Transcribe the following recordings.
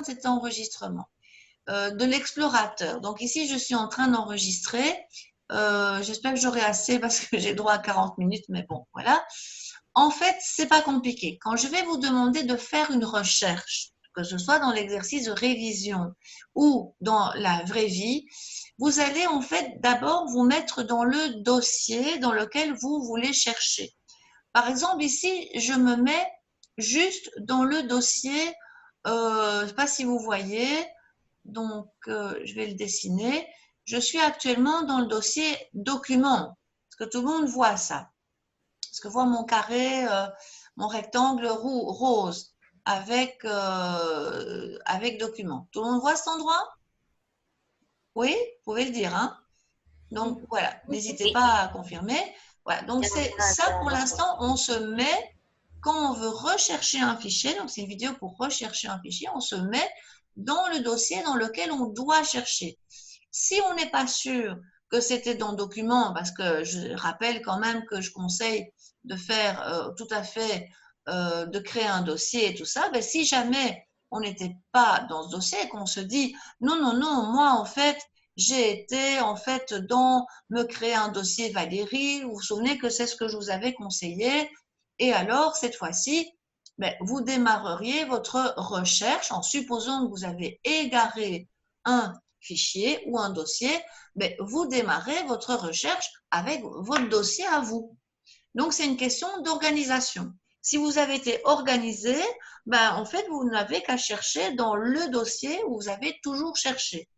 cet enregistrement. De l'explorateur. Donc ici, je suis en train d'enregistrer. J'espère que j'aurai assez parce que j'ai droit à 40 minutes, mais bon, voilà. En fait, c'est pas compliqué. Quand je vais vous demander de faire une recherche, que ce soit dans l'exercice de révision ou dans la vraie vie, vous allez en fait d'abord vous mettre dans le dossier dans lequel vous voulez chercher. Par exemple, ici, je me mets juste dans le dossier, je ne sais pas si vous voyez, donc je vais le dessiner. Je suis actuellement dans le dossier documents. Est-ce que tout le monde voit ça? Est-ce que voit mon carré, mon rectangle rose avec documents? Tout le monde voit cet endroit? Oui, vous pouvez le dire, hein? Donc voilà, n'hésitez Oui, pas à confirmer. Voilà, donc j'aimerais c'est bien ça pour attendre. l'instant, on se met, quand on veut rechercher un fichier, donc c'est une vidéo pour rechercher un fichier, on se met dans le dossier dans lequel on doit chercher. Si on n'est pas sûr que c'était dans document, parce que je rappelle quand même que je conseille de faire tout à fait, de créer un dossier et tout ça, ben si jamais on n'était pas dans ce dossier et qu'on se dit non, non, non, moi en fait, j'ai été en fait dans me créer un dossier Valérie, vous vous souvenez que c'est ce que je vous avais conseillé, et alors cette fois-ci, ben, vous démarreriez votre recherche en supposant que vous avez égaré un fichier ou un dossier, mais vous démarrez votre recherche avec votre dossier à vous. Donc, c'est une question d'organisation. Si vous avez été organisé, ben, en fait, vous n'avez qu'à chercher dans le dossier où vous avez toujours cherché.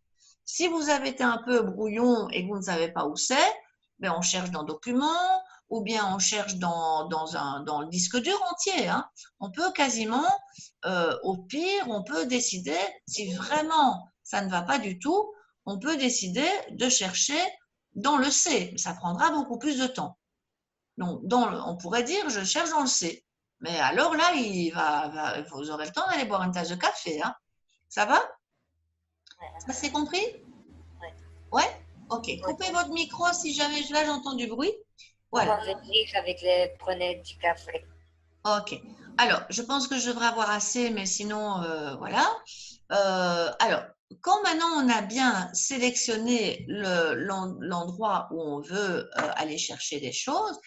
Si vous avez été un peu brouillon et que vous ne savez pas où c'est, ben, on cherche dans documents ou bien on cherche dans le disque dur entier, hein. On peut quasiment, au pire, on peut décider, si vraiment ça ne va pas du tout, on peut décider de chercher dans le C. Ça prendra beaucoup plus de temps. Donc, on pourrait dire, je cherche dans le C. Mais alors là, vous aurez le temps d'aller boire une tasse de café, hein. Ça va? Ça c'est compris? Ouais. Ouais? Ok. Coupez Ok. votre micro si jamais là j'entends du bruit. On Voilà. va venir avec les prenez du café. Ok. Alors, je pense que je devrais avoir assez, mais sinon, voilà. Alors, quand maintenant on a bien sélectionné l'endroit où on veut aller chercher des choses,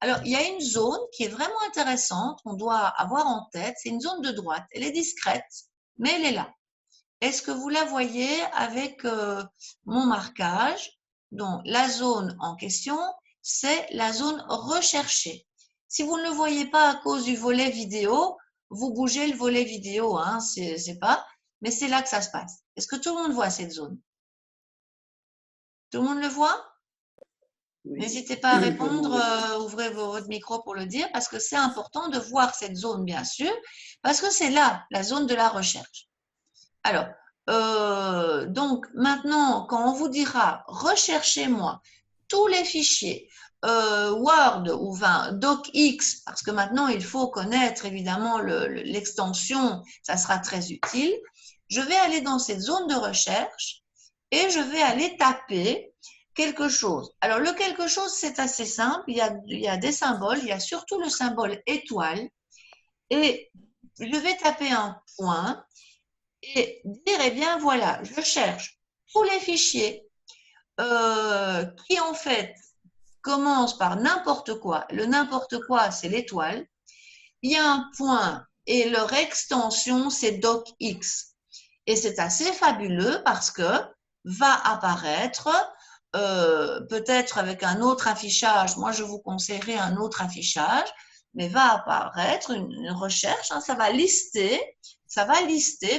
alors il y a une zone qui est vraiment intéressante, qu'on doit avoir en tête. C'est une zone de droite. Elle est discrète, mais elle est là. Est-ce que vous la voyez avec mon marquage? Donc, la zone en question, c'est la zone recherchée. Si vous ne le voyez pas à cause du volet vidéo, vous bougez le volet vidéo, hein, c'est pas, mais c'est là que ça se passe. Est-ce que tout le monde voit cette zone? Tout le monde le voit? Oui, N'hésitez pas à pour le répondre, moment. ouvrez votre micro pour le dire, parce que c'est important de voir cette zone, bien sûr, parce que c'est là, la zone de la recherche. Alors, donc maintenant, quand on vous dira recherchez-moi tous les fichiers Word ou DocX, parce que maintenant il faut connaître évidemment l'extension, ça sera très utile. Je vais aller dans cette zone de recherche et je vais aller taper quelque chose. Alors le quelque chose, c'est assez simple, il y a des symboles, il y a surtout le symbole étoile et je vais taper un point et dire, eh bien voilà, je cherche tous les fichiers qui en fait commencent par n'importe quoi. Le n'importe quoi, c'est l'étoile. Il y a un point et leur extension, c'est docx. Et c'est assez fabuleux parce que va apparaître, peut-être avec un autre affichage, moi je vous conseillerais un autre affichage, mais va apparaître une recherche, hein, ça va lister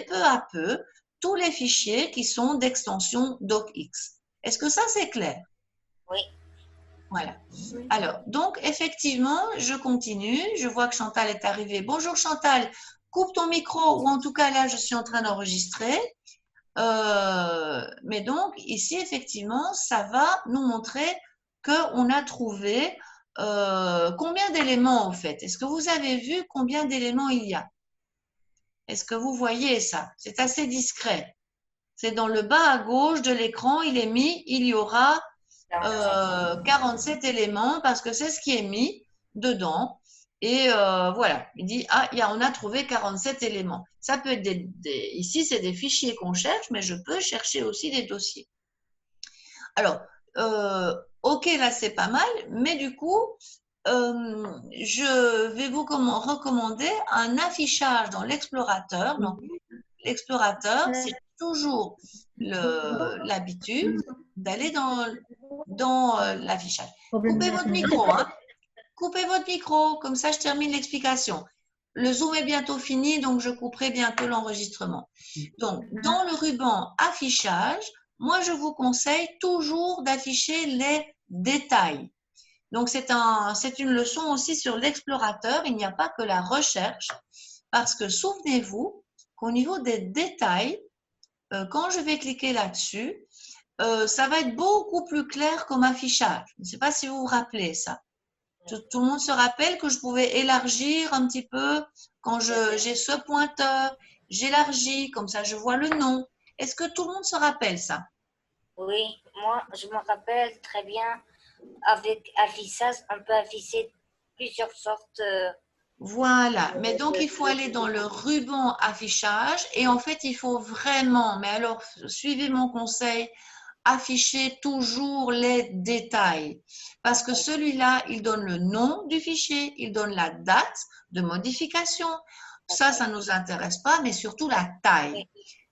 peu à peu tous les fichiers qui sont d'extension docx. Est-ce que ça c'est clair? Oui. Voilà. Alors, donc, effectivement, je continue. Je vois que Chantal est arrivée. Bonjour Chantal, coupe ton micro, ou en tout cas là, je suis en train d'enregistrer. Mais donc, ici, effectivement, ça va nous montrer qu'on a trouvé combien d'éléments, en fait. Est-ce que vous avez vu combien d'éléments il y a? Est-ce que vous voyez ça? C'est assez discret. C'est dans le bas à gauche de l'écran, il est mis, il y aura 47. 47 éléments parce que c'est ce qui est mis dedans. Et voilà, il dit, ah, on a trouvé 47 éléments. Ça peut être ici, c'est des fichiers qu'on cherche, mais je peux chercher aussi des dossiers. Alors, ok, là, c'est pas mal, mais du coup, je vais vous recommander un affichage dans l'explorateur. Donc, l'explorateur, c'est toujours l'habitude d'aller dans l'affichage. Coupez votre micro, hein. Coupez votre micro, comme ça je termine l'explication. Le Zoom est bientôt fini, donc je couperai bientôt l'enregistrement. Donc, dans le ruban affichage, moi je vous conseille toujours d'afficher les détails. Donc, c'est une leçon aussi sur l'explorateur. Il n'y a pas que la recherche, parce que souvenez-vous qu'au niveau des détails, quand je vais cliquer là-dessus, ça va être beaucoup plus clair comme affichage. Je ne sais pas si vous vous rappelez ça. Tout le monde se rappelle que je pouvais élargir un petit peu quand j'ai ce pointeur, j'élargis, comme ça je vois le nom. Est-ce que tout le monde se rappelle ça? Oui, moi, je me rappelle très bien, avec affichage, on peut afficher plusieurs sortes. Voilà, mais donc il faut aller dans le ruban affichage et en fait il faut vraiment, mais alors suivez mon conseil, afficher toujours les détails parce que celui-là, il donne le nom du fichier, il donne la date de modification. Ça ne nous intéresse pas, mais surtout la taille.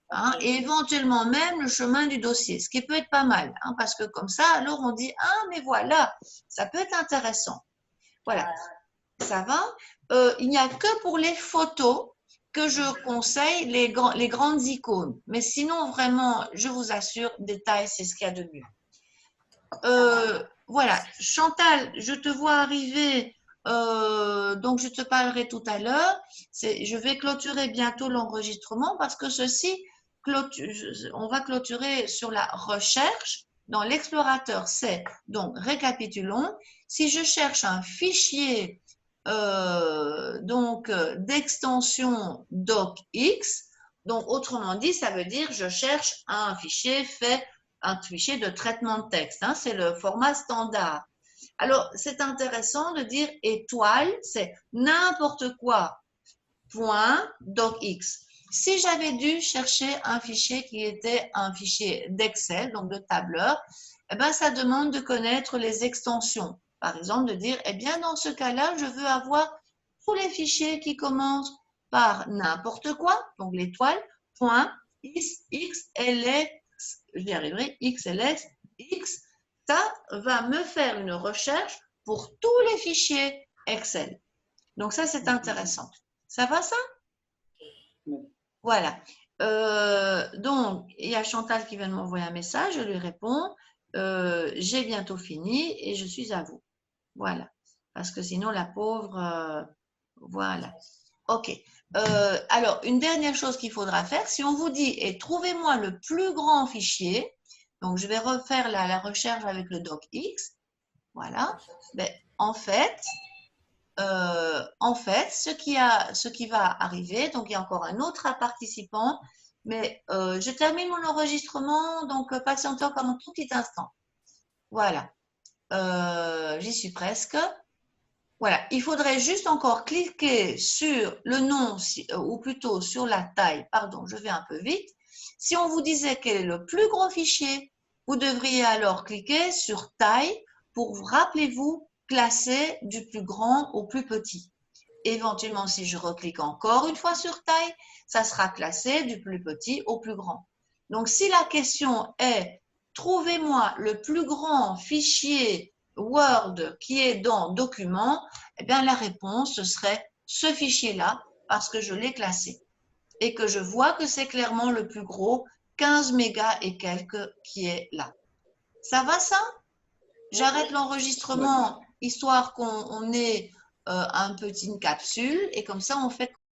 Hein, et éventuellement même le chemin du dossier, ce qui peut être pas mal, hein, parce que comme ça, alors on dit, ah, mais voilà, ça peut être intéressant. Voilà, ça va. Il n'y a que pour les photos que je conseille les grandes icônes. Mais sinon, vraiment, je vous assure, détail, c'est ce qu'il y a de mieux. Voilà, Chantal, je te vois arriver, donc je te parlerai tout à l'heure. Je vais clôturer bientôt l'enregistrement parce que on va clôturer sur la recherche dans l'explorateur. Donc, récapitulons, si je cherche un fichier d'extension docx, donc autrement dit, ça veut dire je cherche un fichier de traitement de texte, hein, c'est le format standard. Alors, c'est intéressant de dire étoile, c'est n'importe quoi, point docx. Si j'avais dû chercher un fichier qui était un fichier d'Excel, donc de tableur, eh ben, ça demande de connaître les extensions. Par exemple, de dire, eh bien, dans ce cas-là, je veux avoir tous les fichiers qui commencent par n'importe quoi, donc l'étoile, point, xlx, j'y arriverai, xlx, x, ça va me faire une recherche pour tous les fichiers Excel. Donc ça, c'est intéressant. Ça va ça? Voilà. Donc, il y a Chantal qui vient de m'envoyer un message, je lui réponds, j'ai bientôt fini et je suis à vous. Voilà. Parce que sinon, la pauvre, voilà. OK. Alors, une dernière chose qu'il faudra faire, si on vous dit, et trouvez-moi le plus grand fichier, donc je vais refaire la recherche avec le docx, voilà. Ben, en fait, ce qui va arriver, donc il y a encore un autre participant, mais je termine mon enregistrement, donc patientez encore un tout petit instant. Voilà, j'y suis presque. Voilà, il faudrait juste encore cliquer sur le nom, ou plutôt sur la taille, pardon, je vais un peu vite. Si on vous disait quel est le plus gros fichier, vous devriez alors cliquer sur taille pour, rappelez-vous, classer du plus grand au plus petit. Éventuellement, si je reclique encore une fois sur taille, ça sera classé du plus petit au plus grand. Donc, si la question est « Trouvez-moi le plus grand fichier Word qui est dans Documents », eh bien, la réponse, ce serait ce fichier-là parce que je l'ai classé et que je vois que c'est clairement le plus gros, 15 mégas et quelques qui est là. Ça va ça? J'arrête l'enregistrement histoire qu'on ait une capsule et comme ça on fait